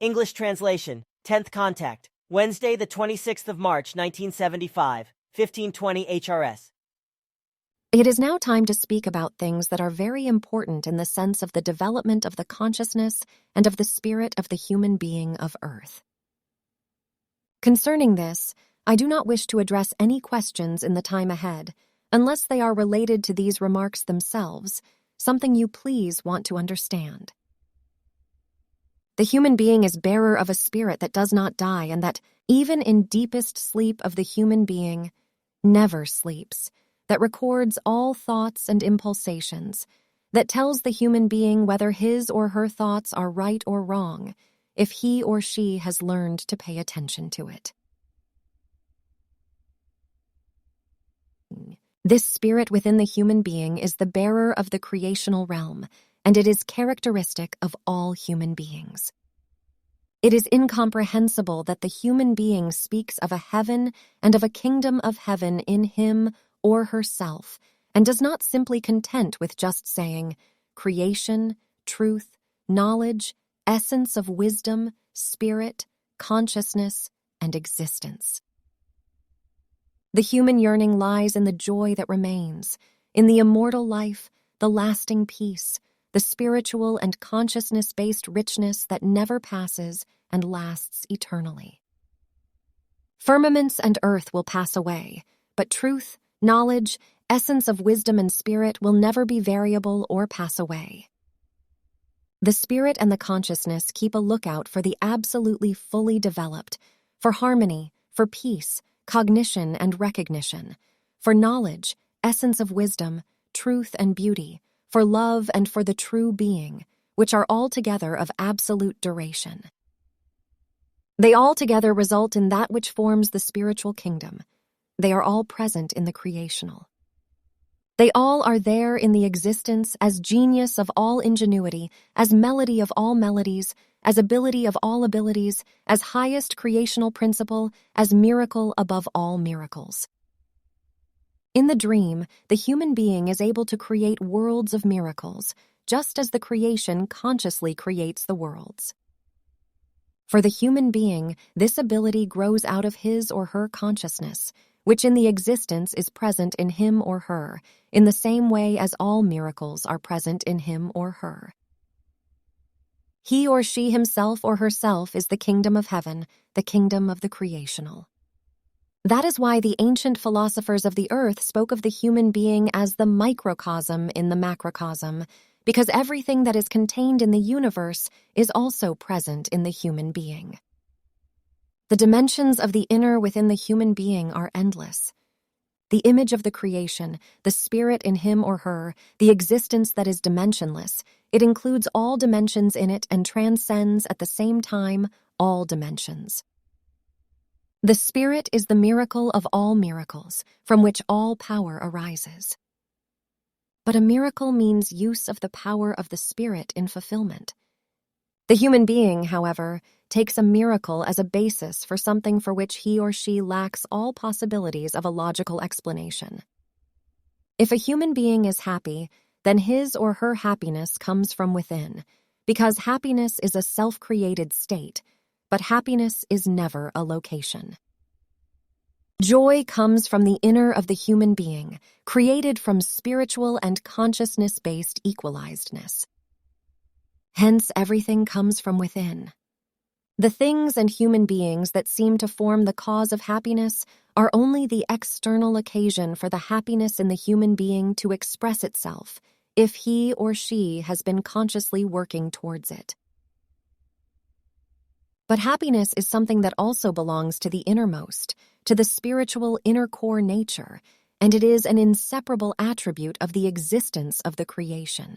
English translation, 10th contact, Wednesday the 26th of March, 1975, 1520 HRS. It is now time to speak about things that are very important in the sense of the development of the consciousness and of the spirit of the human being of Earth. Concerning this, I do not wish to address any questions in the time ahead, unless they are related to these remarks themselves, something you please want to understand. The human being is bearer of a spirit that does not die, and that, even in deepest sleep of the human being, never sleeps, that records all thoughts and impulsations, that tells the human being whether his or her thoughts are right or wrong, if he or she has learned to pay attention to it. This spirit within the human being is the bearer of the creational realm, and it is characteristic of all human beings. It is incomprehensible that the human being speaks of a heaven and of a kingdom of heaven in him or herself, and does not simply content with just saying creation, truth, knowledge, essence of wisdom, spirit, consciousness, and existence. The human yearning lies in the joy that remains, in the immortal life, the lasting peace, the spiritual and consciousness-based richness that never passes and lasts eternally. Firmaments and earth will pass away, but truth, knowledge, essence of wisdom and spirit will never be variable or pass away. The spirit and the consciousness keep a lookout for the absolutely fully developed, for harmony, for peace, cognition and recognition, for knowledge, essence of wisdom, truth and beauty, for love and for the true being, which are altogether of absolute duration. They altogether result in that which forms the spiritual kingdom. They are all present in the creational. They all are there in the existence as genius of all ingenuity, as melody of all melodies, as ability of all abilities, as highest creational principle, as miracle above all miracles. In the dream, the human being is able to create worlds of miracles, just as the creation consciously creates the worlds. For the human being, this ability grows out of his or her consciousness, which in the existence is present in him or her, in the same way as all miracles are present in him or her. He or she himself or herself is the kingdom of heaven, the kingdom of the creational. That is why the ancient philosophers of the earth spoke of the human being as the microcosm in the macrocosm, because everything that is contained in the universe is also present in the human being. The dimensions of the inner within the human being are endless. The image of the creation, the spirit in him or her, the existence that is dimensionless, it includes all dimensions in it and transcends at the same time all dimensions. The spirit is the miracle of all miracles, from which all power arises. But a miracle means use of the power of the spirit in fulfillment. The human being, however, takes a miracle as a basis for something for which he or she lacks all possibilities of a logical explanation. If a human being is happy, then his or her happiness comes from within, because happiness is a self-created state, but happiness is never a location. Joy comes from the inner of the human being, created from spiritual and consciousness-based equalizedness. Hence, everything comes from within. The things and human beings that seem to form the cause of happiness are only the external occasion for the happiness in the human being to express itself, if he or she has been consciously working towards it. But happiness is something that also belongs to the innermost, to the spiritual inner core nature, and it is an inseparable attribute of the existence of the creation.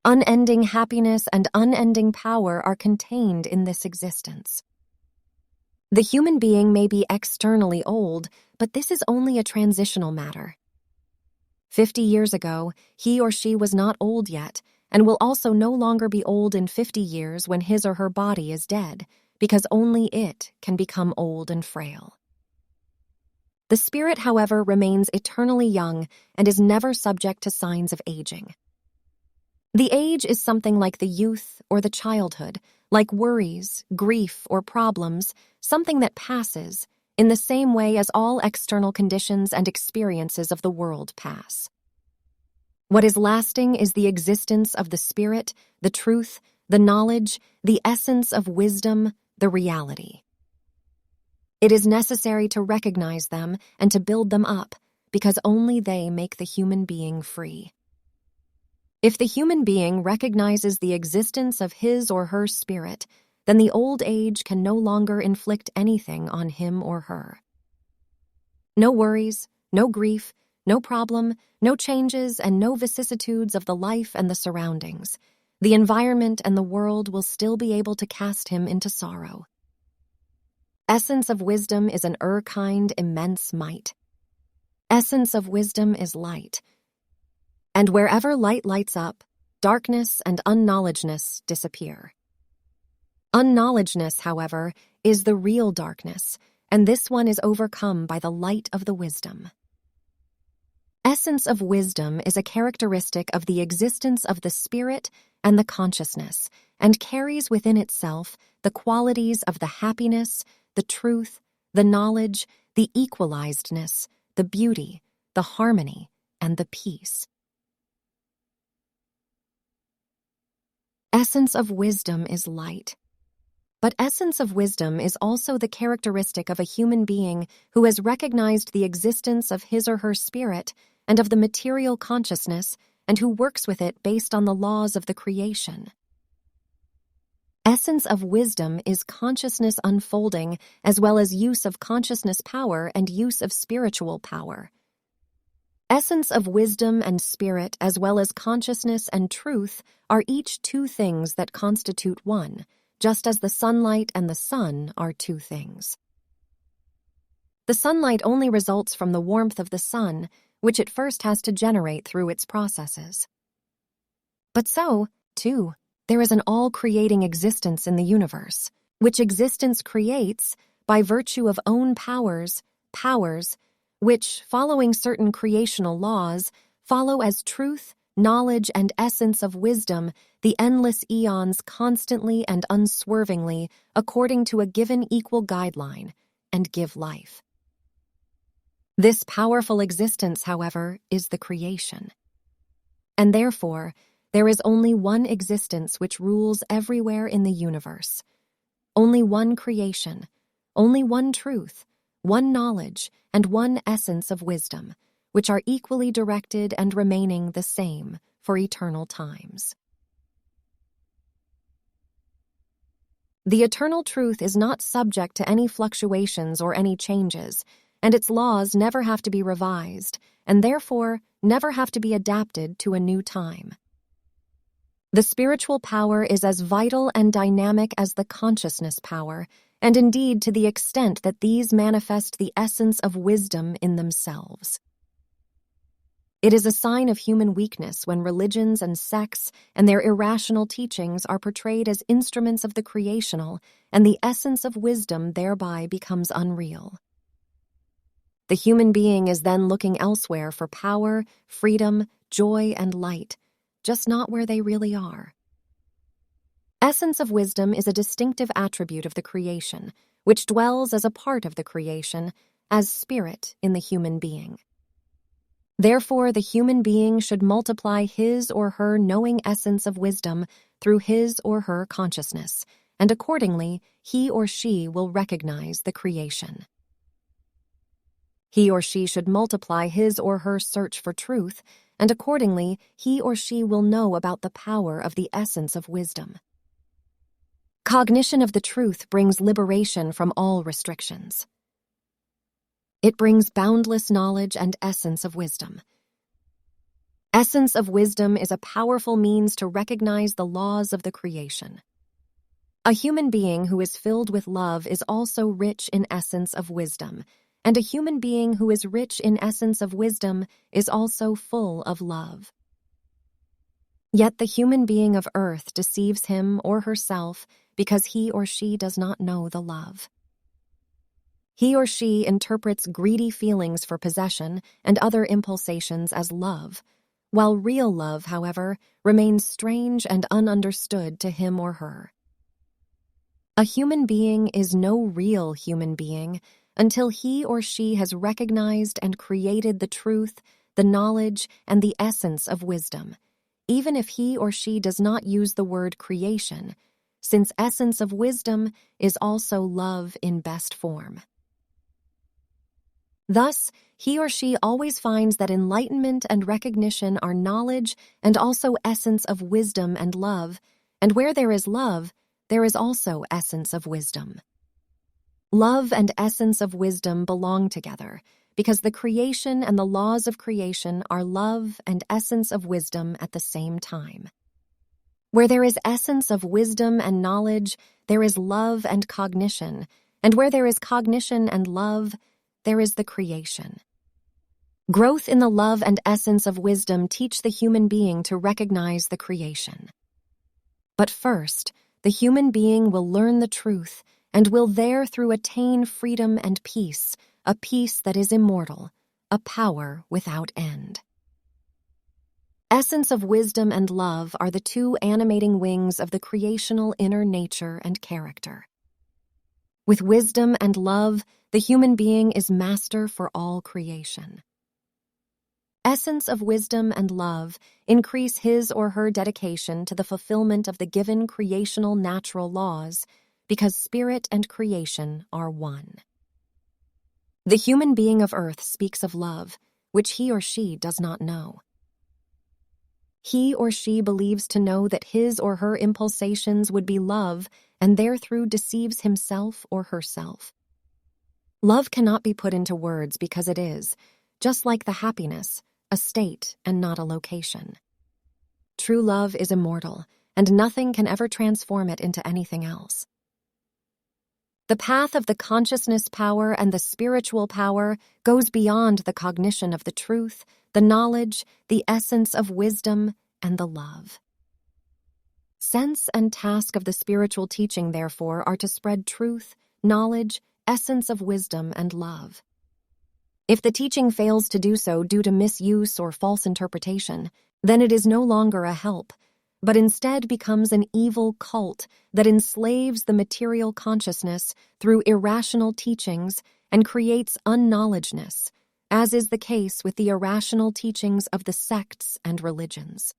Unending happiness and unending power are contained in this existence. The human being may be externally old, but this is only a transitional matter. 50 years ago, he or she was not old yet, and will also no longer be old in 50 years when his or her body is dead, because only it can become old and frail. The spirit, however, remains eternally young and is never subject to signs of aging. The age is something like the youth or the childhood, like worries, grief, or problems, something that passes, in the same way as all external conditions and experiences of the world pass. What is lasting is the existence of the spirit, the truth, the knowledge, the essence of wisdom, the reality. It is necessary to recognize them and to build them up, because only they make the human being free. If the human being recognizes the existence of his or her spirit, then the old age can no longer inflict anything on him or her. No worries, no grief, no problem, no changes, and no vicissitudes of the life and the surroundings. The environment and the world will still be able to cast him into sorrow. Essence of wisdom is an kind, immense might. Essence of wisdom is light. And wherever light lights up, darkness and unknowledgeness disappear. Unknowledgeness, however, is the real darkness, and this one is overcome by the light of the wisdom. Essence of wisdom is a characteristic of the existence of the spirit and the consciousness, and carries within itself the qualities of the happiness, the truth, the knowledge, the equalizedness, the beauty, the harmony, and the peace. Essence of wisdom is light. But essence of wisdom is also the characteristic of a human being who has recognized the existence of his or her spirit and of the material consciousness, and who works with it based on the laws of the creation. Essence of wisdom is consciousness unfolding, as well as use of consciousness power and use of spiritual power. Essence of wisdom and spirit, as well as consciousness and truth, are each two things that constitute one, just as the sunlight and the sun are two things. The sunlight only results from the warmth of the sun, which it first has to generate through its processes. But so, too, there is an all-creating existence in the universe, which existence creates by virtue of own powers, which, following certain creational laws, follow as truth, knowledge, and essence of wisdom the endless eons constantly and unswervingly according to a given equal guideline, and give life. This powerful existence, however, is the creation. And therefore, there is only one existence which rules everywhere in the universe. Only one creation, only one truth, one knowledge, and one essence of wisdom, which are equally directed and remaining the same for eternal times. The eternal truth is not subject to any fluctuations or any changes, and its laws never have to be revised, and therefore never have to be adapted to a new time. The spiritual power is as vital and dynamic as the consciousness power, and indeed to the extent that these manifest the essence of wisdom in themselves. It is a sign of human weakness when religions and sects and their irrational teachings are portrayed as instruments of the creational, and the essence of wisdom thereby becomes unreal. The human being is then looking elsewhere for power, freedom, joy, and light, just not where they really are. Essence of wisdom is a distinctive attribute of the creation, which dwells as a part of the creation, as spirit in the human being. Therefore, the human being should multiply his or her knowing essence of wisdom through his or her consciousness, and accordingly, he or she will recognize the creation. He or she should multiply his or her search for truth, and accordingly, he or she will know about the power of the essence of wisdom. Cognition of the truth brings liberation from all restrictions. It brings boundless knowledge and essence of wisdom. Essence of wisdom is a powerful means to recognize the laws of the creation. A human being who is filled with love is also rich in essence of wisdom, and a human being who is rich in essence of wisdom is also full of love. Yet the human being of earth deceives him or herself because he or she does not know the love. He or she interprets greedy feelings for possession and other impulsations as love, while real love, however, remains strange and ununderstood to him or her. A human being is no real human being until he or she has recognized and created the truth, the knowledge, and the essence of wisdom, even if he or she does not use the word creation, since essence of wisdom is also love in best form. Thus, he or she always finds that enlightenment and recognition are knowledge and also essence of wisdom and love, and where there is love, there is also essence of wisdom. Love and essence of wisdom belong together because the creation and the laws of creation are love and essence of wisdom at the same time. Where there is essence of wisdom and knowledge, there is love and cognition, and where there is cognition and love, there is the creation. Growth in the love and essence of wisdom teach the human being to recognize the creation. But first, the human being will learn the truth and will therethrough attain freedom and peace, a peace that is immortal, a power without end. Essence of wisdom and love are the two animating wings of the creational inner nature and character. With wisdom and love, the human being is master for all creation. Essence of wisdom and love increase his or her dedication to the fulfillment of the given creational natural laws because spirit and creation are one. The human being of earth speaks of love, which he or she does not know. He or she believes to know that his or her impulsations would be love and therethrough deceives himself or herself. Love cannot be put into words because it is, just like the happiness, a state and not a location. True love is immortal, and nothing can ever transform it into anything else. The path of the consciousness power and the spiritual power goes beyond the cognition of the truth, the knowledge, the essence of wisdom, and the love. Sense and task of the spiritual teaching, therefore, are to spread truth, knowledge, essence of wisdom, and love. If the teaching fails to do so due to misuse or false interpretation, then it is no longer a help, but instead becomes an evil cult that enslaves the material consciousness through irrational teachings and creates unknowledgeness, as is the case with the irrational teachings of the sects and religions.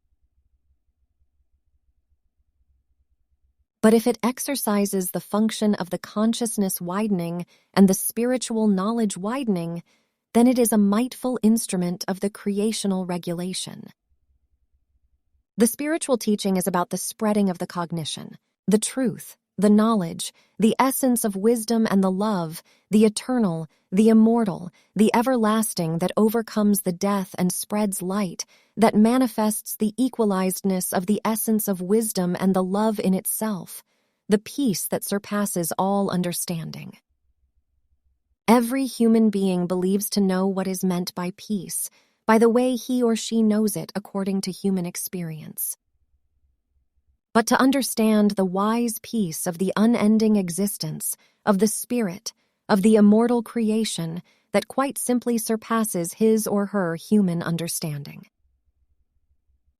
But if it exercises the function of the consciousness widening and the spiritual knowledge widening, then it is a mightful instrument of the creational regulation. The spiritual teaching is about the spreading of the cognition, the truth, the knowledge, the essence of wisdom and the love, the eternal, the immortal, the everlasting that overcomes the death and spreads light, that manifests the equalizedness of the essence of wisdom and the love in itself, the peace that surpasses all understanding. Every human being believes to know what is meant by peace, by the way he or she knows it according to human experience. But to understand the wise peace of the unending existence, of the spirit, of the immortal creation that quite simply surpasses his or her human understanding.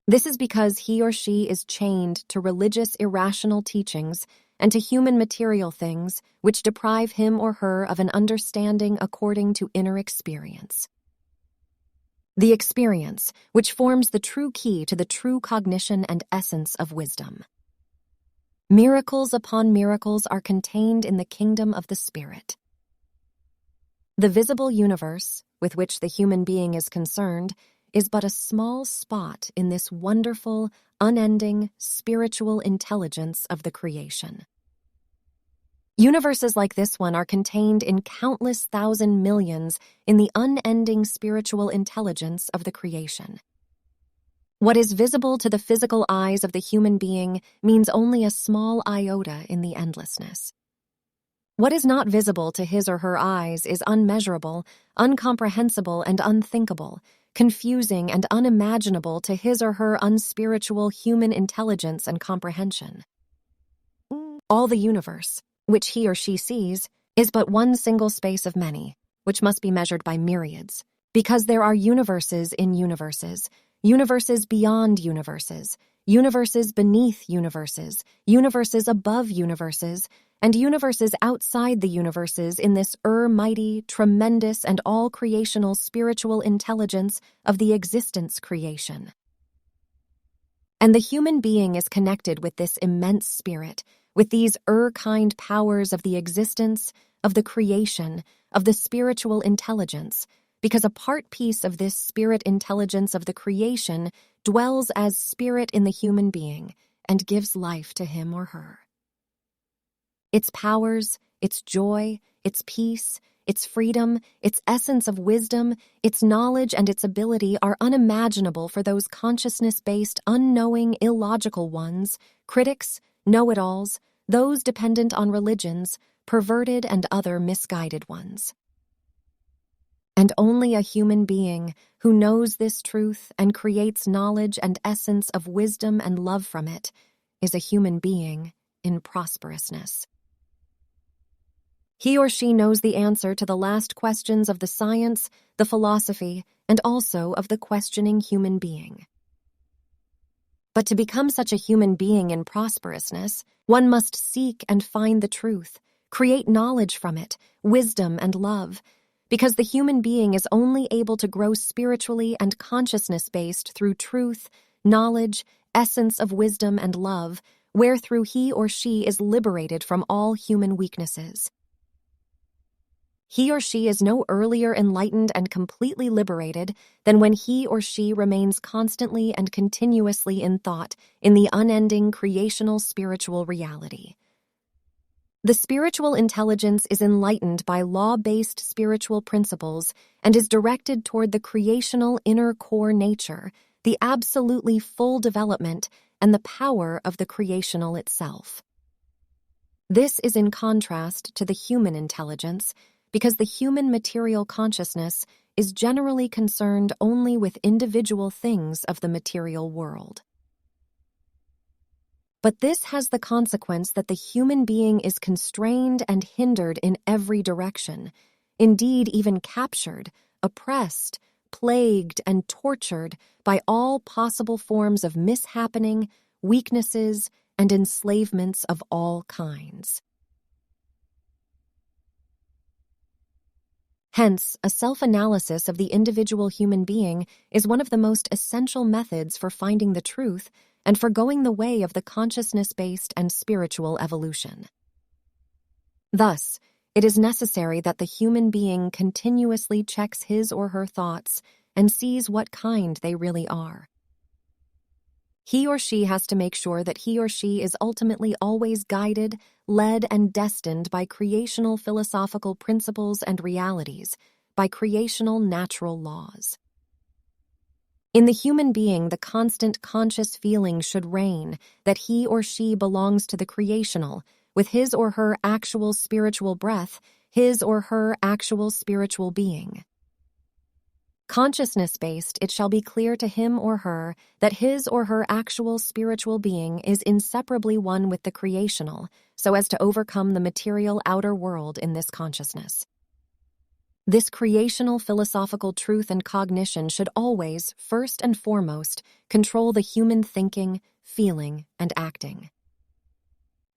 This is because he or she is chained to religious irrational teachings and to human material things which deprive him or her of an understanding according to inner experience. The experience, which forms the true key to the true cognition and essence of wisdom. Miracles upon miracles are contained in the kingdom of the spirit. The visible universe, with which the human being is concerned, is but a small spot in this wonderful, unending, spiritual intelligence of the creation. Universes like this one are contained in countless thousand millions in the unending spiritual intelligence of the creation. What is visible to the physical eyes of the human being means only a small iota in the endlessness. What is not visible to his or her eyes is unmeasurable, incomprehensible, and unthinkable, confusing and unimaginable to his or her unspiritual human intelligence and comprehension. All the universe, which he or she sees, is but one single space of many, which must be measured by myriads, because there are universes in universes, universes beyond universes, universes beneath universes, universes above universes, and universes outside the universes in this mighty, tremendous, and all-creational spiritual intelligence of the existence creation. And the human being is connected with this immense spirit, with these kind powers of the existence, of the creation, of the spiritual intelligence, because a piece of this spirit intelligence of the creation dwells as spirit in the human being and gives life to him or her. Its powers, its joy, its peace, its freedom, its essence of wisdom, its knowledge and its ability are unimaginable for those consciousness-based, unknowing, illogical ones, critics, know-it-alls, those dependent on religions, perverted and other misguided ones. And only a human being who knows this truth and creates knowledge and essence of wisdom and love from it is a human being in prosperousness. He or she knows the answer to the last questions of the science, the philosophy, and also of the questioning human being. But to become such a human being in prosperousness, one must seek and find the truth, create knowledge from it, wisdom and love, because the human being is only able to grow spiritually and consciousness-based through truth, knowledge, essence of wisdom and love, wherethrough he or she is liberated from all human weaknesses. He or she is no earlier enlightened and completely liberated than when he or she remains constantly and continuously in thought in the unending creational spiritual reality. The spiritual intelligence is enlightened by law-based spiritual principles and is directed toward the creational inner core nature, the absolutely full development and the power of the creational itself. This is in contrast to the human intelligence, because the human material consciousness is generally concerned only with individual things of the material world. But this has the consequence that the human being is constrained and hindered in every direction, indeed even captured, oppressed, plagued, and tortured by all possible forms of mishappening, weaknesses, and enslavements of all kinds. Hence, a self-analysis of the individual human being is one of the most essential methods for finding the truth and for going the way of the consciousness-based and spiritual evolution. Thus, it is necessary that the human being continuously checks his or her thoughts and sees what kind they really are. He or she has to make sure that he or she is ultimately always guided, led, and destined by creational philosophical principles and realities, by creational natural laws. In the human being, the constant conscious feeling should reign that he or she belongs to the creational, with his or her actual spiritual breath, his or her actual spiritual being. Consciousness-based, it shall be clear to him or her that his or her actual spiritual being is inseparably one with the creational, so as to overcome the material outer world in this consciousness. This creational philosophical truth and cognition should always, first and foremost, control the human thinking, feeling, and acting.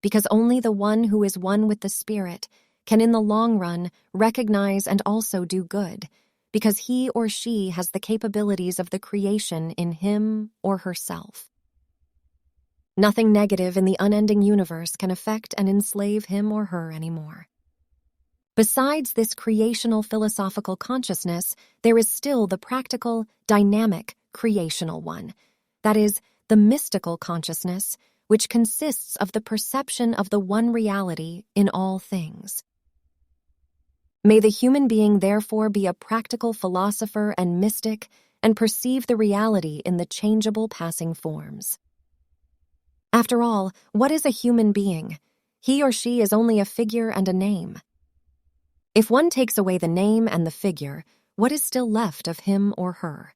Because only the one who is one with the spirit can in the long run recognize and also do good, because he or she has the capabilities of the creation in him or herself. Nothing negative in the unending universe can affect and enslave him or her anymore. Besides this creational philosophical consciousness, there is still the practical, dynamic, creational one, that is, the mystical consciousness, which consists of the perception of the one reality in all things. May the human being therefore be a practical philosopher and mystic and perceive the reality in the changeable passing forms. After all, what is a human being? He or she is only a figure and a name. If one takes away the name and the figure, what is still left of him or her?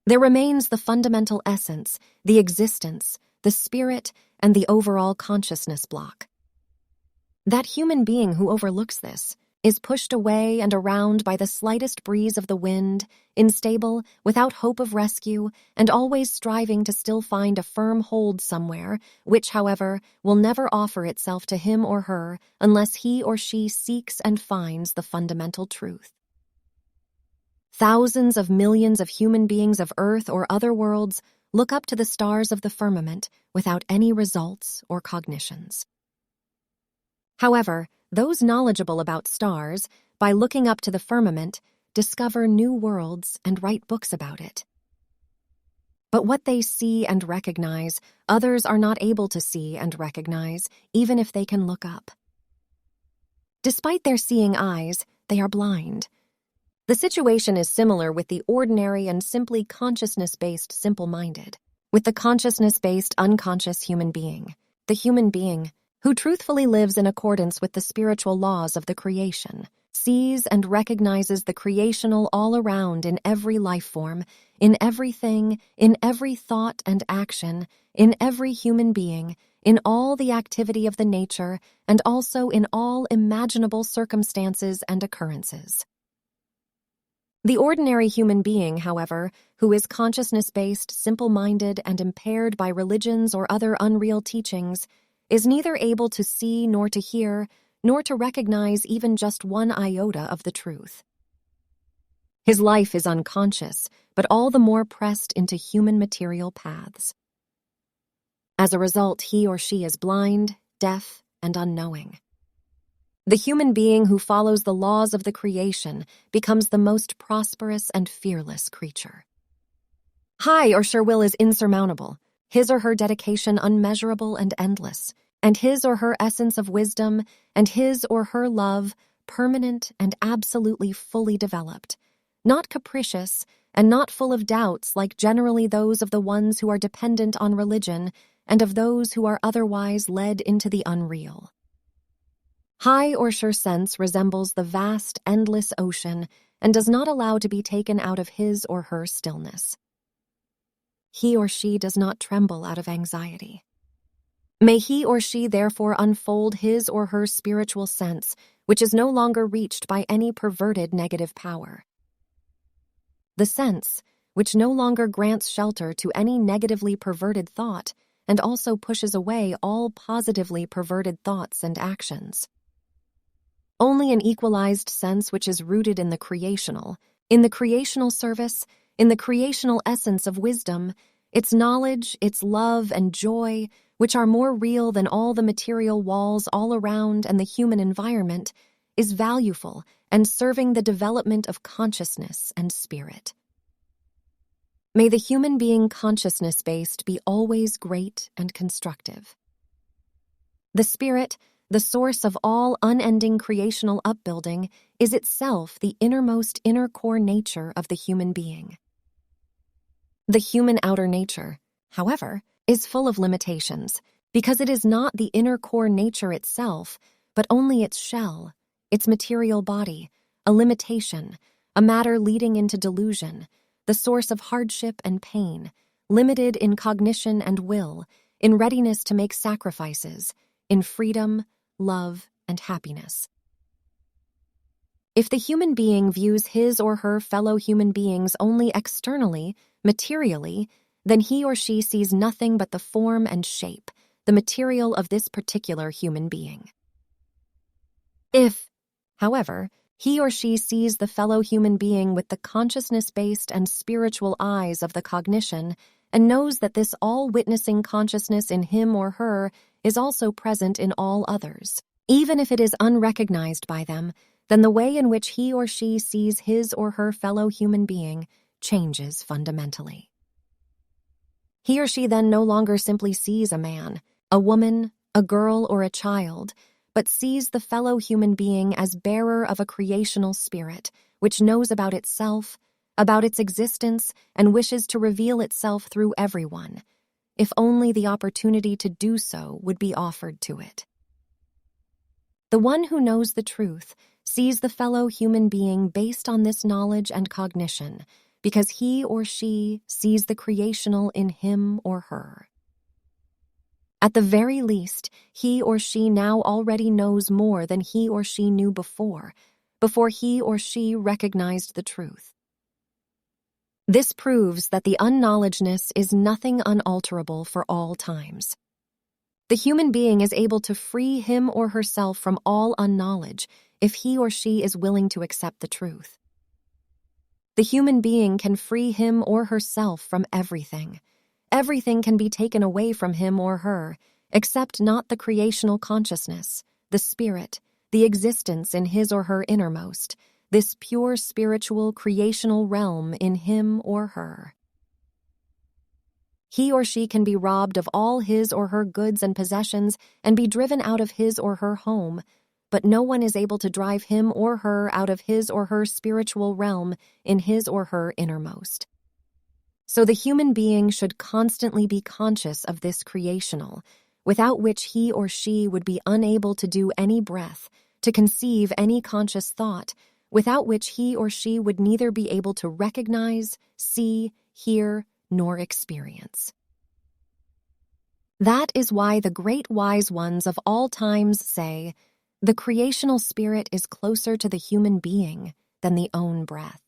There remains the fundamental essence, the existence, the spirit, and the overall consciousness block. That human being who overlooks this, is pushed away and around by the slightest breeze of the wind, unstable, without hope of rescue, and always striving to still find a firm hold somewhere, which, however, will never offer itself to him or her unless he or she seeks and finds the fundamental truth. Thousands of millions of human beings of Earth or other worlds look up to the stars of the firmament without any results or cognitions. However, those knowledgeable about stars, by looking up to the firmament, discover new worlds and write books about it. But what they see and recognize, others are not able to see and recognize, even if they can look up. Despite their seeing eyes, they are blind. The situation is similar with the ordinary and simply consciousness-based simple-minded, with the consciousness-based unconscious human being, the human being who truthfully lives in accordance with the spiritual laws of the creation, sees and recognizes the creational all around in every life form, in everything, in every thought and action, in every human being, in all the activity of the nature, and also in all imaginable circumstances and occurrences. The ordinary human being, however, who is consciousness-based, simple-minded, and impaired by religions or other unreal teachings, is neither able to see nor to hear, nor to recognize even just one iota of the truth. His life is unconscious, but all the more pressed into human material paths. As a result, he or she is blind, deaf, and unknowing. The human being who follows the laws of the creation becomes the most prosperous and fearless creature. High or sure will is insurmountable, his or her dedication unmeasurable and endless, and his or her essence of wisdom and his or her love permanent and absolutely fully developed, not capricious and not full of doubts like generally those of the ones who are dependent on religion and of those who are otherwise led into the unreal. High or sure sense resembles the vast, endless ocean and does not allow to be taken out of his or her stillness. He or she does not tremble out of anxiety. May he or she therefore unfold his or her spiritual sense, which is no longer reached by any perverted negative power. The sense, which no longer grants shelter to any negatively perverted thought and also pushes away all positively perverted thoughts and actions. Only an equalized sense which is rooted in the creational service, in the creational essence of wisdom, its knowledge, its love and joy, which are more real than all the material walls all around and the human environment, is valuable and serving the development of consciousness and spirit. May the human being consciousness-based be always great and constructive. The spirit, the source of all unending creational upbuilding, is itself the innermost inner core nature of the human being. The human outer nature, however, is full of limitations, because it is not the inner core nature itself, but only its shell, its material body, a limitation, a matter leading into delusion, the source of hardship and pain, limited in cognition and will, in readiness to make sacrifices, in freedom, love, and happiness. If the human being views his or her fellow human beings only externally, materially, then he or she sees nothing but the form and shape, the material of this particular human being. If, however, he or she sees the fellow human being with the consciousness-based and spiritual eyes of the cognition and knows that this all-witnessing consciousness in him or her is also present in all others, even if it is unrecognized by them, then the way in which he or she sees his or her fellow human being changes fundamentally. He or she then no longer simply sees a man, a woman, a girl, or a child, but sees the fellow human being as bearer of a creational spirit, which knows about itself, about its existence, and wishes to reveal itself through everyone, if only the opportunity to do so would be offered to it. The one who knows the truth sees the fellow human being based on this knowledge and cognition, because he or she sees the creational in him or her. At the very least, he or she now already knows more than he or she knew before he or she recognized the truth. This proves that the unknowledgeness is nothing unalterable for all times. The human being is able to free him or herself from all unknowledge if he or she is willing to accept the truth. The human being can free him or herself from everything. Everything can be taken away from him or her, except not the creational consciousness, the spirit, the existence in his or her innermost, this pure spiritual creational realm in him or her. He or she can be robbed of all his or her goods and possessions and be driven out of his or her home, but no one is able to drive him or her out of his or her spiritual realm in his or her innermost. So the human being should constantly be conscious of this creational, without which he or she would be unable to do any breath, to conceive any conscious thought, without which he or she would neither be able to recognize, see, hear, nor experience. That is why the great wise ones of all times say, the creational spirit is closer to the human being than the own breath.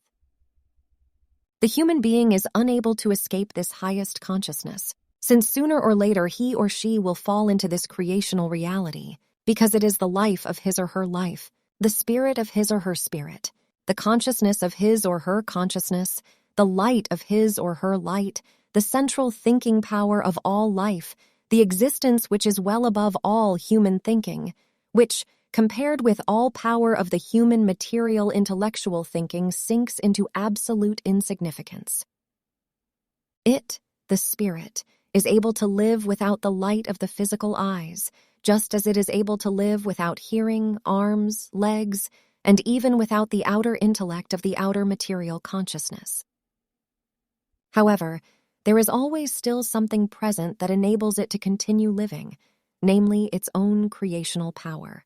The human being is unable to escape this highest consciousness, since sooner or later he or she will fall into this creational reality, because it is the life of his or her life, the spirit of his or her spirit, the consciousness of his or her consciousness, the light of his or her light, the central thinking power of all life, the existence which is well above all human thinking, which, compared with all power of the human material intellectual thinking, sinks into absolute insignificance. It, the spirit, is able to live without the light of the physical eyes, just as it is able to live without hearing, arms, legs, and even without the outer intellect of the outer material consciousness. However, there is always still something present that enables it to continue living, namely its own creational power.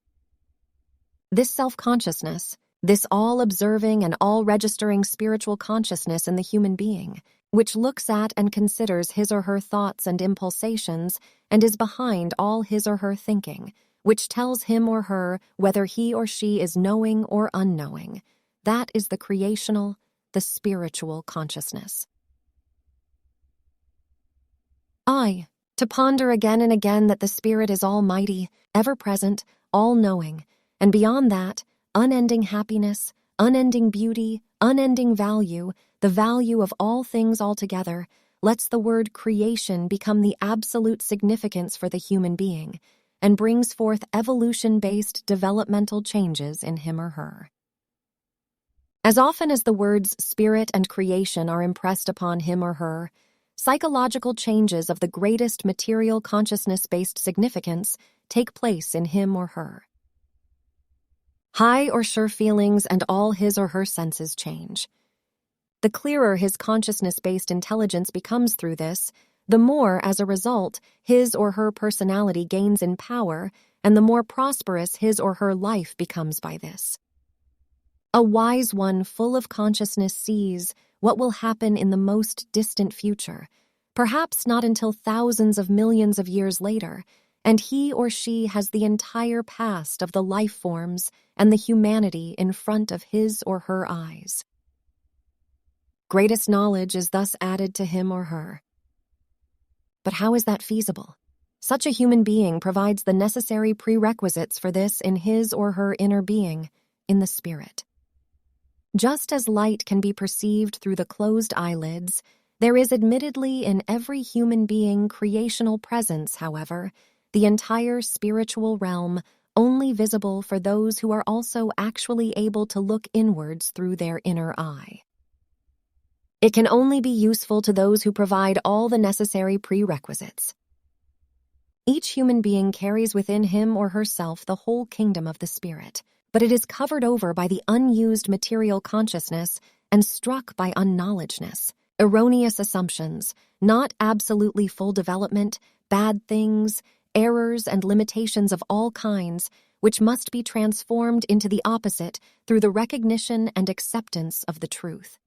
This self-consciousness, this all-observing and all-registering spiritual consciousness in the human being, which looks at and considers his or her thoughts and impulsations and is behind all his or her thinking, which tells him or her whether he or she is knowing or unknowing, that is the creational, the spiritual consciousness. To ponder again and again that the Spirit is almighty, ever-present, all-knowing, and beyond that, unending happiness, unending beauty, unending value, the value of all things altogether, lets the word creation become the absolute significance for the human being, and brings forth evolution-based developmental changes in him or her. As often as the words spirit and creation are impressed upon him or her, psychological changes of the greatest material consciousness-based significance take place in him or her. High or sure feelings and all his or her senses change. The clearer his consciousness-based intelligence becomes through this, the more, as a result, his or her personality gains in power, and the more prosperous his or her life becomes by this. A wise one full of consciousness sees what will happen in the most distant future, perhaps not until thousands of millions of years later, and he or she has the entire past of the life forms and the humanity in front of his or her eyes. Greatest knowledge is thus added to him or her. But how is that feasible? Such a human being provides the necessary prerequisites for this in his or her inner being, in the spirit. Just as light can be perceived through the closed eyelids, there is admittedly in every human being creational presence, however, the entire spiritual realm only visible for those who are also actually able to look inwards through their inner eye. It can only be useful to those who provide all the necessary prerequisites. Each human being carries within him or herself the whole kingdom of the spirit, but it is covered over by the unused material consciousness and struck by unknowledgeness, erroneous assumptions, not absolutely full development, bad things, errors and limitations of all kinds, which must be transformed into the opposite through the recognition and acceptance of the truth.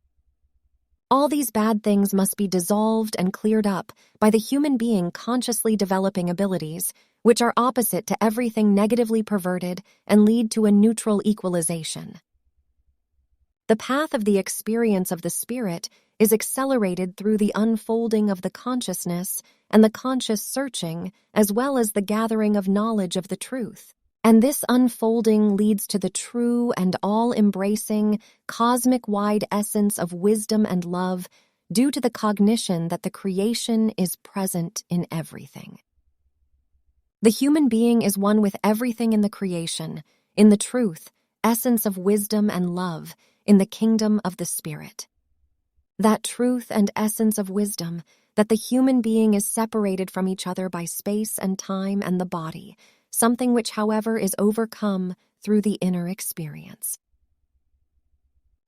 All these bad things must be dissolved and cleared up by the human being consciously developing abilities which are opposite to everything negatively perverted and lead to a neutral equalization. The path of the experience of the spirit is accelerated through the unfolding of the consciousness and the conscious searching, as well as the gathering of knowledge of the truth. And this unfolding leads to the true and all-embracing, cosmic-wide essence of wisdom and love due to the cognition that the creation is present in everything. The human being is one with everything in the creation, in the truth, essence of wisdom and love, in the kingdom of the spirit. That truth and essence of wisdom, that the human being is separated from each other by space and time and the body, something which, however, is overcome through the inner experience.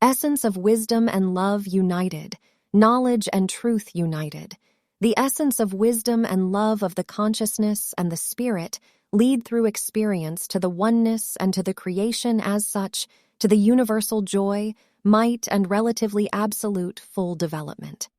Essence of wisdom and love united, knowledge and truth united. The essence of wisdom and love of the consciousness and the spirit lead through experience to the oneness and to the creation as such, to the universal joy, might, and relatively absolute full development.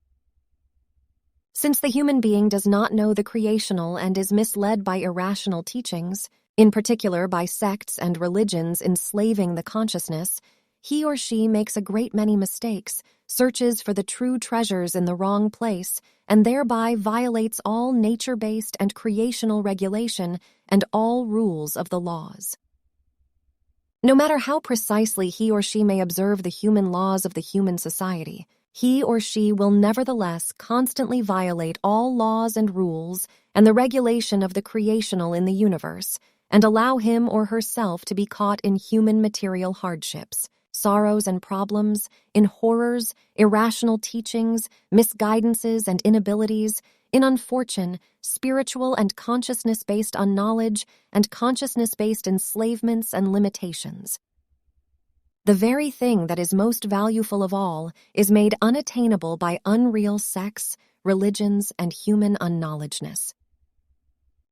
Since the human being does not know the creational and is misled by irrational teachings, in particular by sects and religions enslaving the consciousness, he or she makes a great many mistakes, searches for the true treasures in the wrong place, and thereby violates all nature-based and creational regulation and all rules of the laws. No matter how precisely he or she may observe the human laws of the human society, he or she will nevertheless constantly violate all laws and rules and the regulation of the creational in the universe, and allow him or herself to be caught in human material hardships, sorrows and problems, in horrors, irrational teachings, misguidances and inabilities, in unfortune, spiritual and consciousness-based unknowledge, and consciousness-based enslavements and limitations. The very thing that is most valuable of all is made unattainable by unreal sects, religions, and human unknowledgeness.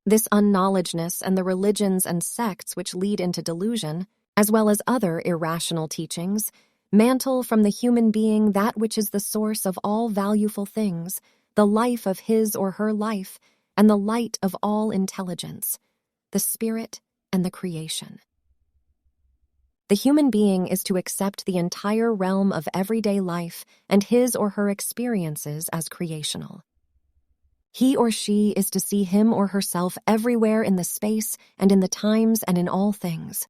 This unknowledgeness and the religions and sects which lead into delusion, as well as other irrational teachings, mantle from the human being that which is the source of all valuable things, the life of his or her life, and the light of all intelligence, the spirit and the creation. The human being is to accept the entire realm of everyday life and his or her experiences as creational. He or she is to see him or herself everywhere in the space and in the times and in all things.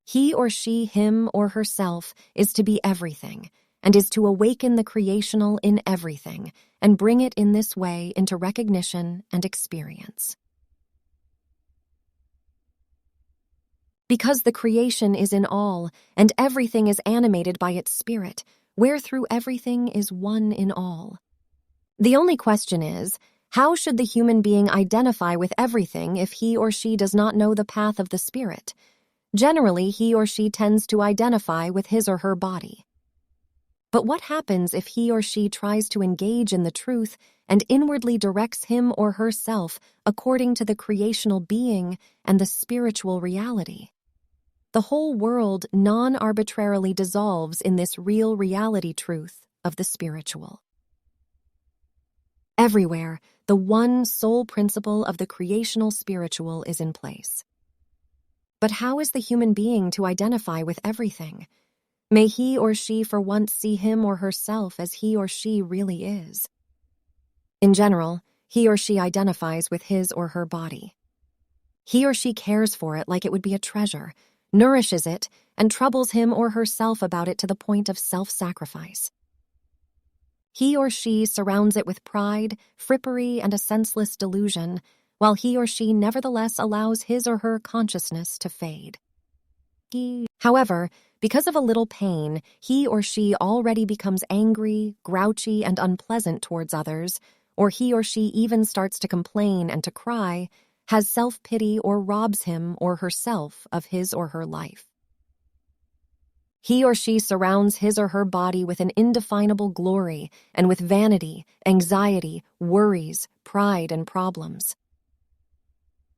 He or she, him or herself, is to be everything, and is to awaken the creational in everything, and bring it in this way into recognition and experience. Because the creation is in all, and everything is animated by its spirit, wherethrough everything is one in all. The only question is, how should the human being identify with everything if he or she does not know the path of the spirit? Generally, he or she tends to identify with his or her body. But what happens if he or she tries to engage in the truth and inwardly directs him or herself according to the creational being and the spiritual reality? The whole world non-arbitrarily dissolves in this real reality truth of the spiritual. Everywhere, the one sole principle of the creational spiritual is in place. But how is the human being to identify with everything? May he or she for once see him or herself as he or she really is. In general, he or she identifies with his or her body. He or she cares for it like it would be a treasure, nourishes it, and troubles him or herself about it to the point of self-sacrifice. He or she surrounds it with pride, frippery, and a senseless delusion, while he or she nevertheless allows his or her consciousness to fade. However, because of a little pain, he or she already becomes angry, grouchy, and unpleasant towards others, or he or she even starts to complain and to cry, has self-pity, or robs him or herself of his or her life. He or she surrounds his or her body with an indefinable glory and with vanity, anxiety, worries, pride, and problems.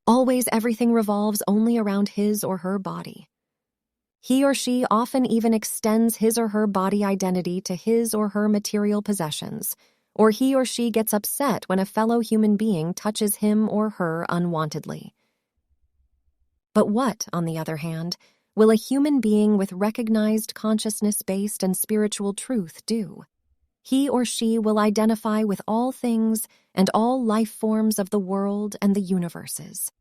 Always everything revolves only around his or her body. He or she often even extends his or her body identity to his or her material possessions, or he or she gets upset when a fellow human being touches him or her unwantedly. But what, on the other hand, will a human being with recognized consciousness-based and spiritual truth do? He or she will identify with all things and all life forms of the world and the universes.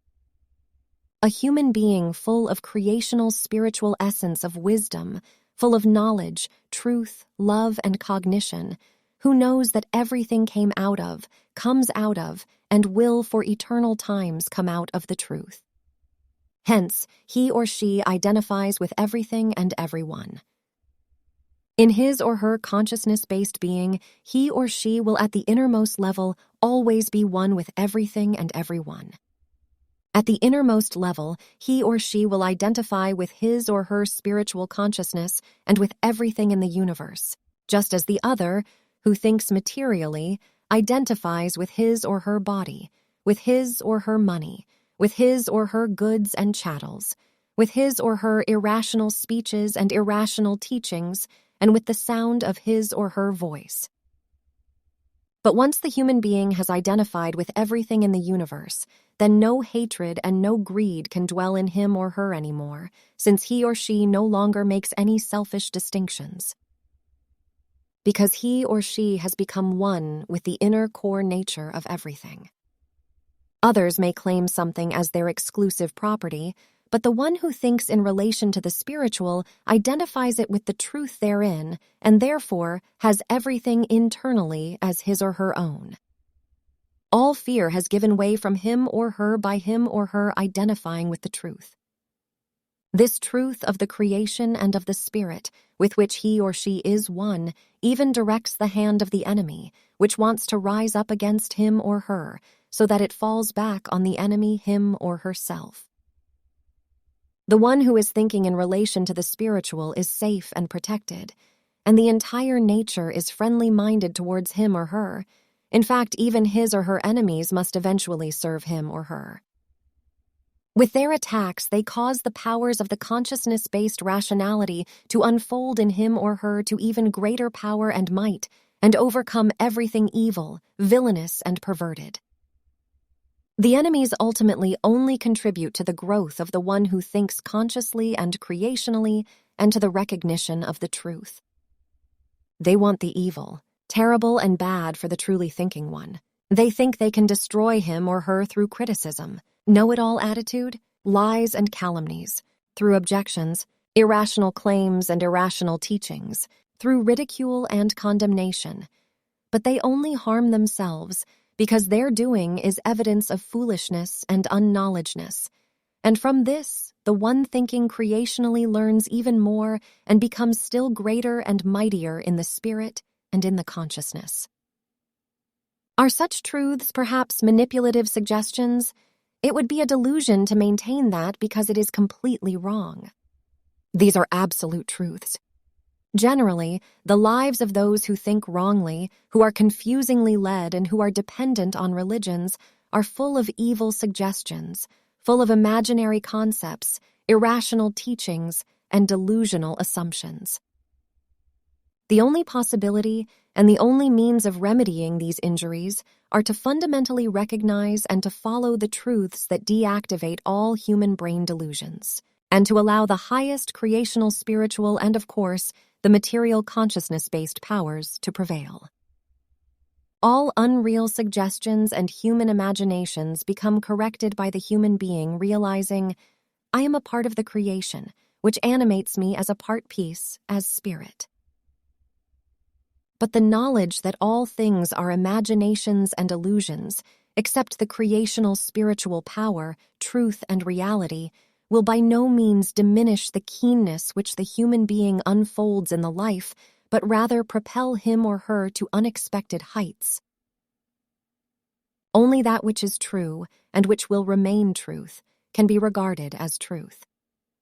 A human being full of creational spiritual essence of wisdom, full of knowledge, truth, love, and cognition, who knows that everything came out of, comes out of, and will for eternal times come out of the truth. Hence, he or she identifies with everything and everyone. In his or her consciousness-based being, he or she will at the innermost level always be one with everything and everyone. At the innermost level, he or she will identify with his or her spiritual consciousness and with everything in the universe, just as the other, who thinks materially, identifies with his or her body, with his or her money, with his or her goods and chattels, with his or her irrational speeches and irrational teachings, and with the sound of his or her voice. But once the human being has identified with everything in the universe, then no hatred and no greed can dwell in him or her anymore, since he or she no longer makes any selfish distinctions. Because he or she has become one with the inner core nature of everything. Others may claim something as their exclusive property, but the one who thinks in relation to the spiritual identifies it with the truth therein, and therefore has everything internally as his or her own. All fear has given way from him or her by him or her identifying with the truth. This truth of the creation and of the spirit, with which he or she is one, even directs the hand of the enemy, which wants to rise up against him or her, so that it falls back on the enemy, him or herself. The one who is thinking in relation to the spiritual is safe and protected, and the entire nature is friendly-minded towards him or her. In fact, even his or her enemies must eventually serve him or her. With their attacks, they cause the powers of the consciousness-based rationality to unfold in him or her to even greater power and might, and overcome everything evil, villainous, and perverted. The enemies ultimately only contribute to the growth of the one who thinks consciously and creationally, and to the recognition of the truth. They want the evil, terrible and bad for the truly thinking one. They think they can destroy him or her through criticism, know-it-all attitude, lies and calumnies, through objections, irrational claims and irrational teachings, through ridicule and condemnation. But they only harm themselves, because their doing is evidence of foolishness and unknowledgeness. And from this, the one thinking creationally learns even more and becomes still greater and mightier in the spirit and in the consciousness. Are such truths perhaps manipulative suggestions? It would be a delusion to maintain that because it is completely wrong. These are absolute truths. Generally, the lives of those who think wrongly, who are confusingly led, and who are dependent on religions are full of evil suggestions, full of imaginary concepts, irrational teachings, and delusional assumptions. The only possibility and the only means of remedying these injuries are to fundamentally recognize and to follow the truths that deactivate all human brain delusions, and to allow the highest creational spiritual and, of course, the material consciousness-based powers to prevail. All unreal suggestions and human imaginations become corrected by the human being realizing, I am a part of the creation, which animates me as a part piece, as spirit. But the knowledge that all things are imaginations and illusions, except the creational spiritual power, truth, and reality, will by no means diminish the keenness which the human being unfolds in the life, but rather propel him or her to unexpected heights. Only that which is true, and which will remain truth, can be regarded as truth.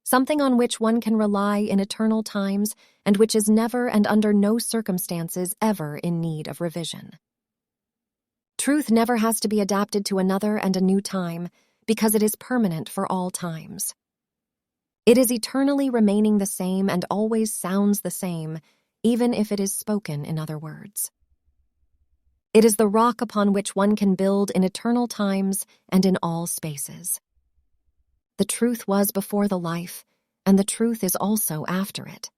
Something on which one can rely in eternal times, and which is never and under no circumstances ever in need of revision. Truth never has to be adapted to another and a new time, because it is permanent for all times. It is eternally remaining the same and always sounds the same, even if it is spoken in other words. It is the rock upon which one can build in eternal times and in all spaces. The truth was before the life, and the truth is also after it.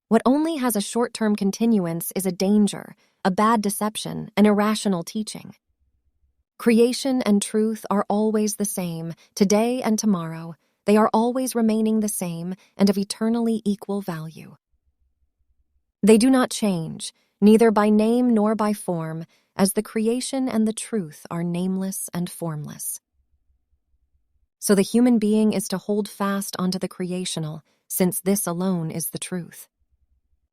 What only has a short-term continuance is a danger, a bad deception, an irrational teaching. Creation and truth are always the same, today and tomorrow. They are always remaining the same and of eternally equal value. They do not change, neither by name nor by form, as the creation and the truth are nameless and formless. So the human being is to hold fast onto the creational, since this alone is the truth.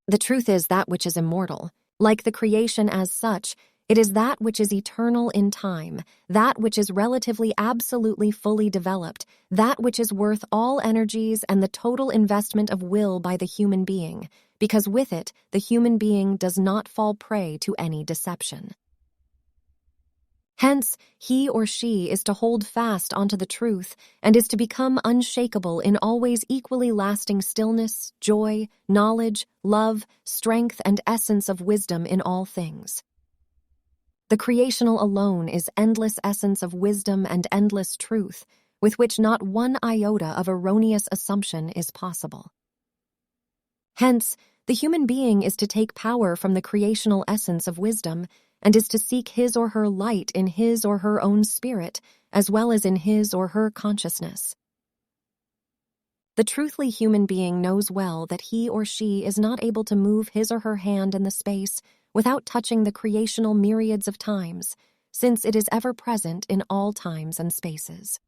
The truth is that which is immortal. Like the creation as such, it is that which is eternal in time, that which is relatively absolutely fully developed, that which is worth all energies and the total investment of will by the human being, because with it, the human being does not fall prey to any deception. Hence, he or she is to hold fast onto the truth and is to become unshakable in always equally lasting stillness, joy, knowledge, love, strength, and essence of wisdom in all things. The creational alone is endless essence of wisdom and endless truth, with which not one iota of erroneous assumption is possible. Hence, the human being is to take power from the creational essence of wisdom and is to seek his or her light in his or her own spirit, as well as in his or her consciousness. The truthfully human being knows well that he or she is not able to move his or her hand in the space without touching the creational myriads of times, since it is ever present in all times and spaces.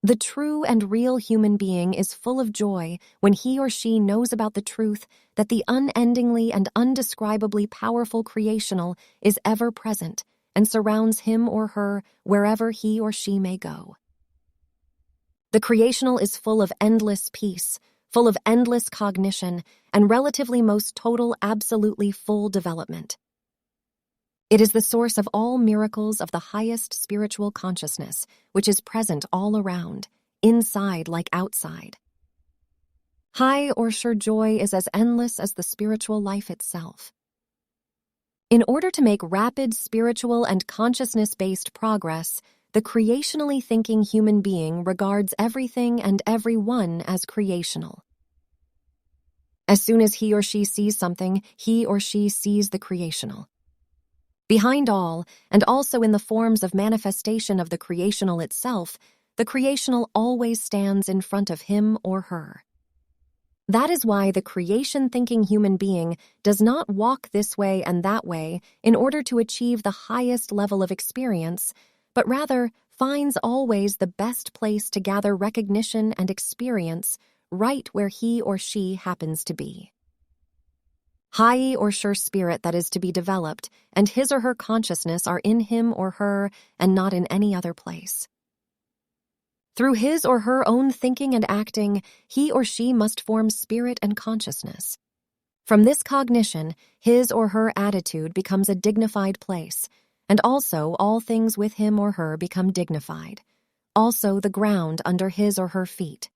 The true and real human being is full of joy when he or she knows about the truth that the unendingly and undescribably powerful creational is ever present and surrounds him or her wherever he or she may go. The creational is full of endless peace, full of endless cognition, and relatively most total, absolutely full development. It is the source of all miracles of the highest spiritual consciousness, which is present all around, inside like outside. High or sure joy is as endless as the spiritual life itself. In order to make rapid spiritual and consciousness-based progress, the creationally thinking human being regards everything and everyone as creational. As soon as he or she sees something, he or she sees the creational. Behind all, and also in the forms of manifestation of the creational itself, the creational always stands in front of him or her. That is why the creation-thinking human being does not walk this way and that way in order to achieve the highest level of experience, but rather finds always the best place to gather recognition and experience right where he or she happens to be. High or sure spirit that is to be developed, and his or her consciousness are in him or her and not in any other place. Through his or her own thinking and acting, he or she must form spirit and consciousness. From this cognition, his or her attitude becomes a dignified place, and also all things with him or her become dignified, also the ground under his or her feet.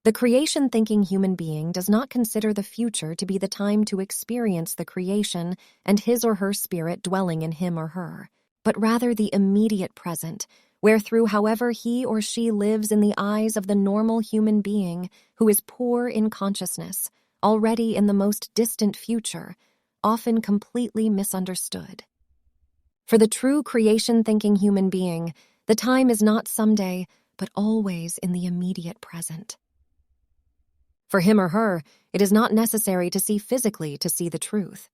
The creation-thinking human being does not consider the future to be the time to experience the creation and his or her spirit dwelling in him or her, but rather the immediate present, where through however he or she lives in the eyes of the normal human being who is poor in consciousness, already in the most distant future, often completely misunderstood. For the true creation-thinking human being, the time is not someday, but always in the immediate present. For him or her, it is not necessary to see physically to see the truth.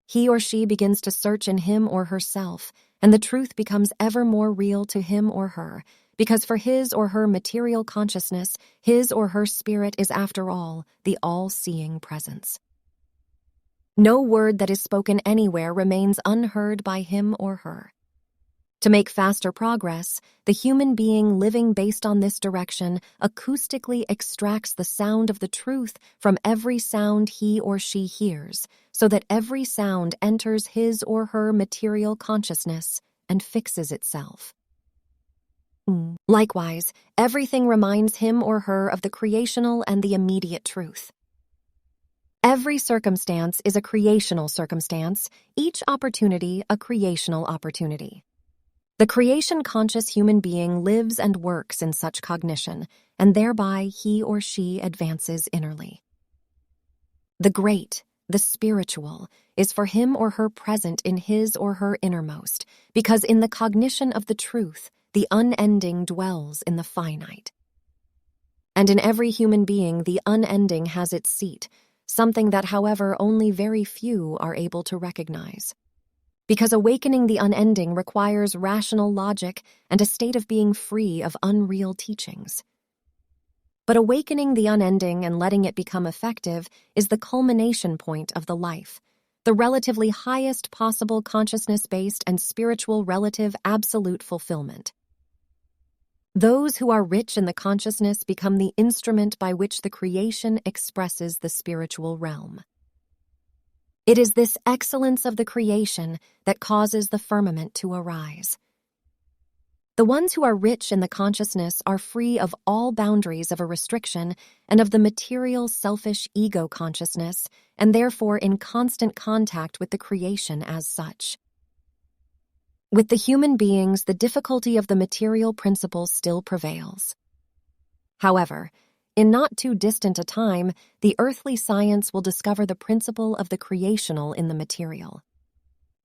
He or she begins to search in him or herself, and the truth becomes ever more real to him or her, because for his or her material consciousness, his or her spirit is after all the all-seeing presence. No word that is spoken anywhere remains unheard by him or her. To make faster progress, the human being living based on this direction acoustically extracts the sound of the truth from every sound he or she hears, so that every sound enters his or her material consciousness and fixes itself. Likewise, everything reminds him or her of the creational and the immediate truth. Every circumstance is a creational circumstance, each opportunity a creational opportunity. The creation-conscious human being lives and works in such cognition, and thereby he or she advances innerly. The great, the spiritual, is for him or her present in his or her innermost, because in the cognition of the truth, the unending dwells in the finite. And in every human being, the unending has its seat, something that, however, only very few are able to recognize. Because awakening the unending requires rational logic and a state of being free of unreal teachings. But awakening the unending and letting it become effective is the culmination point of the life, the relatively highest possible consciousness-based and spiritual relative absolute fulfillment. Those who are rich in the consciousness become the instrument by which the creation expresses the spiritual realm. It is this excellence of the creation that causes the firmament to arise. The ones who are rich in the consciousness are free of all boundaries of a restriction and of the material selfish ego consciousness, and therefore in constant contact with the creation as such. With the human beings, the difficulty of the material principle still prevails. However, in not too distant a time, the earthly science will discover the principle of the creational in the material.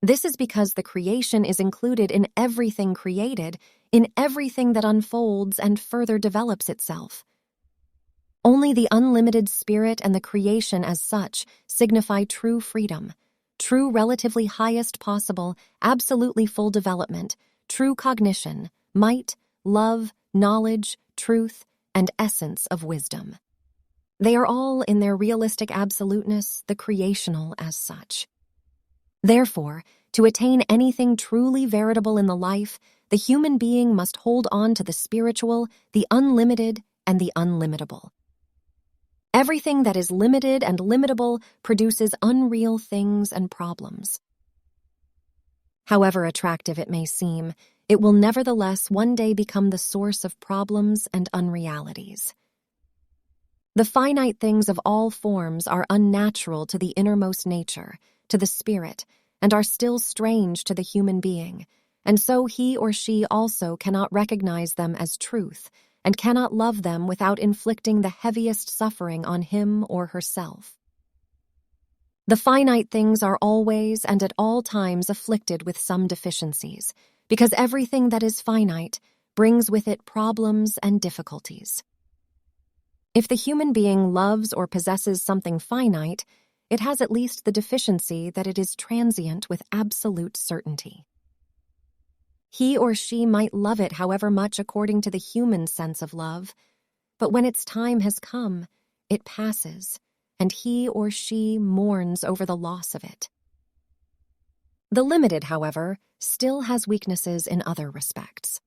This is because the creation is included in everything created, in everything that unfolds and further develops itself. Only the unlimited spirit and the creation as such signify true freedom, true relatively highest possible, absolutely full development, true cognition, might, love, knowledge, truth, and essence of wisdom. They are all, in their realistic absoluteness, the creational as such. Therefore, to attain anything truly veritable in the life, the human being must hold on to the spiritual, the unlimited, and the unlimitable. Everything that is limited and limitable produces unreal things and problems. However attractive it may seem, it will nevertheless one day become the source of problems and unrealities. The finite things of all forms are unnatural to the innermost nature, to the spirit, and are still strange to the human being, and so he or she also cannot recognize them as truth, and cannot love them without inflicting the heaviest suffering on him or herself. The finite things are always and at all times afflicted with some deficiencies, because everything that is finite brings with it problems and difficulties. If the human being loves or possesses something finite, it has at least the deficiency that it is transient with absolute certainty. He or she might love it however much according to the human sense of love, but when its time has come, it passes, and he or she mourns over the loss of it. The limited, however, still has weaknesses in other respects.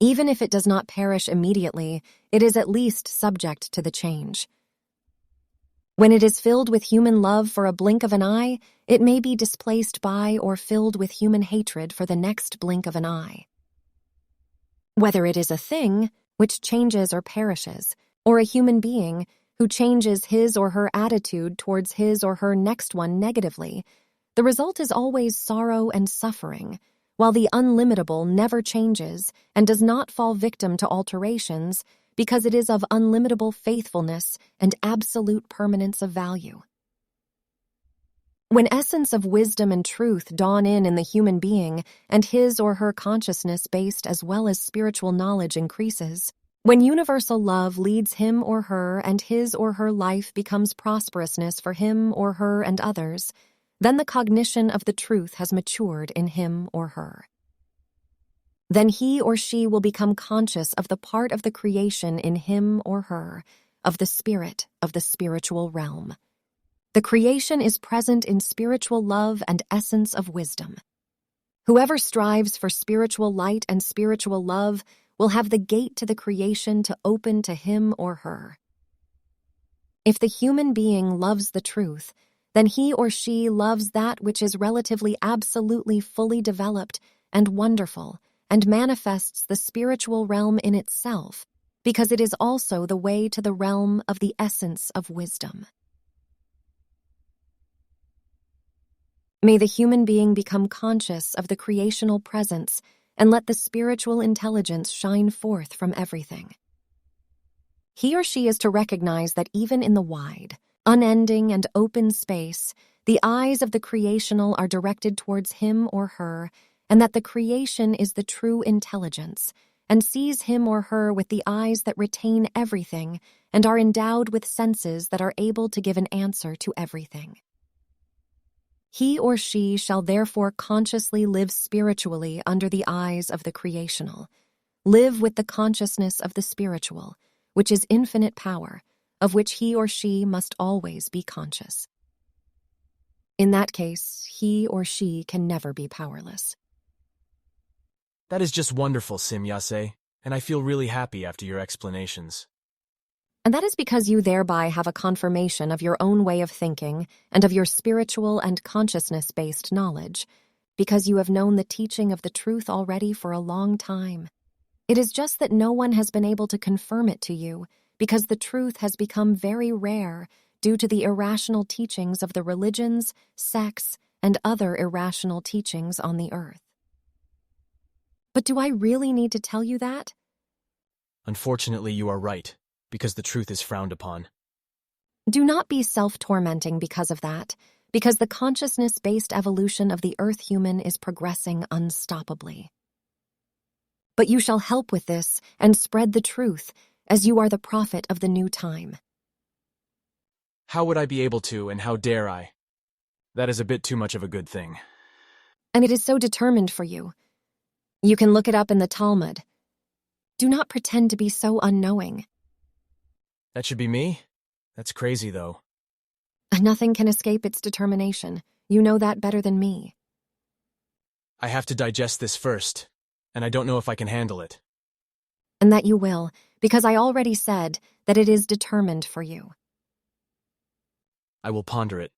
Even if it does not perish immediately, it is at least subject to the change. When it is filled with human love for a blink of an eye, it may be displaced by or filled with human hatred for the next blink of an eye. Whether it is a thing, which changes or perishes, or a human being who changes his or her attitude towards his or her next one negatively, the result is always sorrow and suffering, while the unlimitable never changes and does not fall victim to alterations because it is of unlimitable faithfulness and absolute permanence of value. When essence of wisdom and truth dawn in the human being and his or her consciousness-based as well as spiritual knowledge increases, when universal love leads him or her and his or her life becomes prosperousness for him or her and others, then the cognition of the truth has matured in him or her. Then he or she will become conscious of the part of the creation in him or her, of the spirit of the spiritual realm. The creation is present in spiritual love and essence of wisdom. Whoever strives for spiritual light and spiritual love will have the gate to the creation to open to him or her. If the human being loves the truth, then he or she loves that which is relatively absolutely fully developed and wonderful and manifests the spiritual realm in itself, because it is also the way to the realm of the essence of wisdom. May the human being become conscious of the creational presence and let the spiritual intelligence shine forth from everything. He or she is to recognize that even in the wide, unending, and open space, the eyes of the creational are directed towards him or her, and that the creation is the true intelligence, and sees him or her with the eyes that retain everything and are endowed with senses that are able to give an answer to everything. He or she shall therefore consciously live spiritually under the eyes of the creational, live with the consciousness of the spiritual, which is infinite power, of which he or she must always be conscious. In that case, he or she can never be powerless. That is just wonderful, Semjase, and I feel really happy after your explanations. And that is because you thereby have a confirmation of your own way of thinking and of your spiritual and consciousness-based knowledge, because you have known the teaching of the truth already for a long time. It is just that no one has been able to confirm it to you, because the truth has become very rare due to the irrational teachings of the religions, sects, and other irrational teachings on the earth. But do I really need to tell you that? Unfortunately, you are right, because the truth is frowned upon. Do not be self-tormenting because of that, because the consciousness-based evolution of the earth human is progressing unstoppably. But you shall help with this and spread the truth, as you are the prophet of the new time. How would I be able to, and how dare I? That is a bit too much of a good thing. And it is so determined for you. You can look it up in the Talmud. Do not pretend to be so unknowing. That should be me? That's crazy, though. Nothing can escape its determination. You know that better than me. I have to digest this first, and I don't know if I can handle it. And that you will, because I already said that it is determined for you. I will ponder it.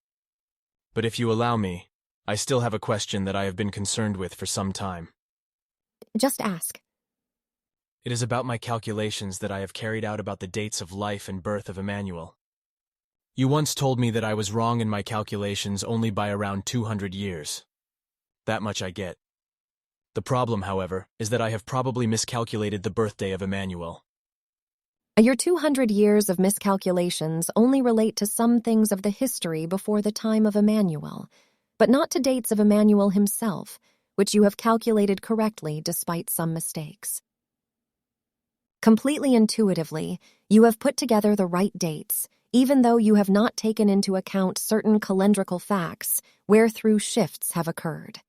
But if you allow me, I still have a question that I have been concerned with for some time. Just ask. It is about my calculations that I have carried out about the dates of life and birth of Emmanuel. You once told me that I was wrong in my calculations only by around 200 years. That much I get. The problem, however, is that I have probably miscalculated the birthday of Emmanuel. Your 200 years of miscalculations only relate to some things of the history before the time of Emmanuel, but not to dates of Emmanuel himself, which you have calculated correctly despite some mistakes. Completely intuitively, you have put together the right dates, even though you have not taken into account certain calendrical facts wherethrough shifts have occurred.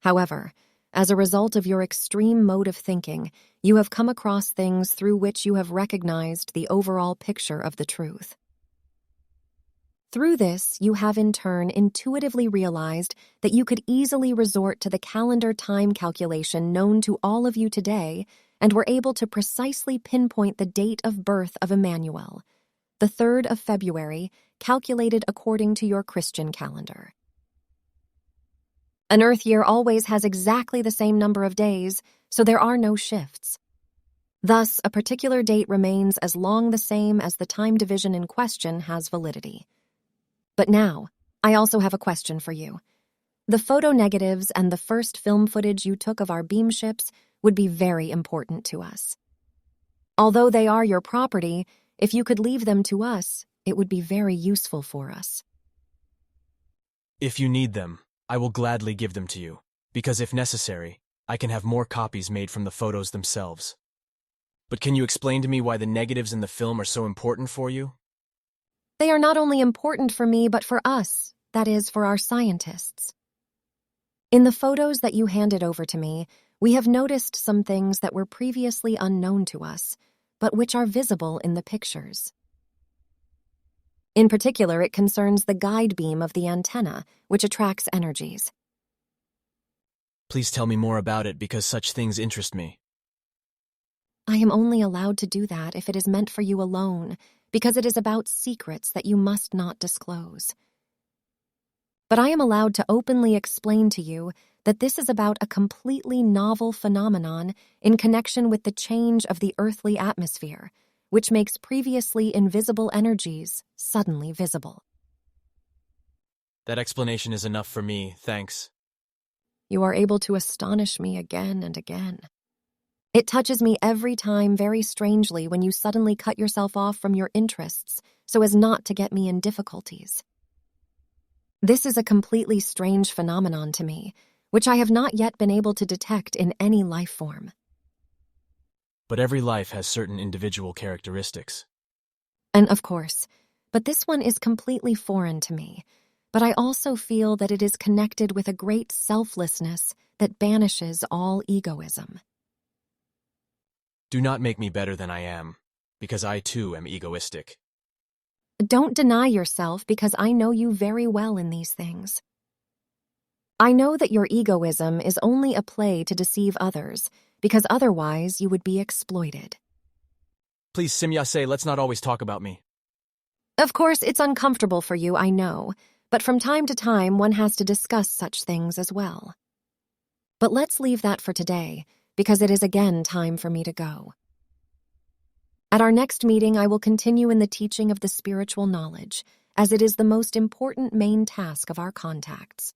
However, as a result of your extreme mode of thinking, you have come across things through which you have recognized the overall picture of the truth. Through this, you have in turn intuitively realized that you could easily resort to the calendar time calculation known to all of you today and were able to precisely pinpoint the date of birth of Emmanuel, the 3rd of February, calculated according to your Christian calendar. An Earth year always has exactly the same number of days, so there are no shifts. Thus, a particular date remains as long the same as the time division in question has validity. But now, I also have a question for you. The photo negatives and the first film footage you took of our beam ships would be very important to us. Although they are your property, if you could leave them to us, it would be very useful for us. If you need them, I will gladly give them to you, because if necessary, I can have more copies made from the photos themselves. But can you explain to me why the negatives in the film are so important for you? They are not only important for me, but for us, that is, for our scientists. In the photos that you handed over to me, we have noticed some things that were previously unknown to us, but which are visible in the pictures. In particular, it concerns the guide beam of the antenna, which attracts energies. Please tell me more about it because such things interest me. I am only allowed to do that if it is meant for you alone, because it is about secrets that you must not disclose. But I am allowed to openly explain to you that this is about a completely novel phenomenon in connection with the change of the earthly atmosphere, which makes previously invisible energies suddenly visible. That explanation is enough for me, thanks. You are able to astonish me again and again. It touches me every time very strangely when you suddenly cut yourself off from your interests so as not to get me in difficulties. This is a completely strange phenomenon to me, which I have not yet been able to detect in any life form. But every life has certain individual characteristics. And of course, but this one is completely foreign to me. But I also feel that it is connected with a great selflessness that banishes all egoism. Do not make me better than I am, because I too am egoistic. Don't deny yourself because I know you very well in these things. I know that your egoism is only a play to deceive others, because otherwise you would be exploited. Please, Semjase, let's not always talk about me. Of course, it's uncomfortable for you, I know, but from time to time one has to discuss such things as well. But let's leave that for today, because it is again time for me to go. At our next meeting, I will continue in the teaching of the spiritual knowledge, as it is the most important main task of our contacts.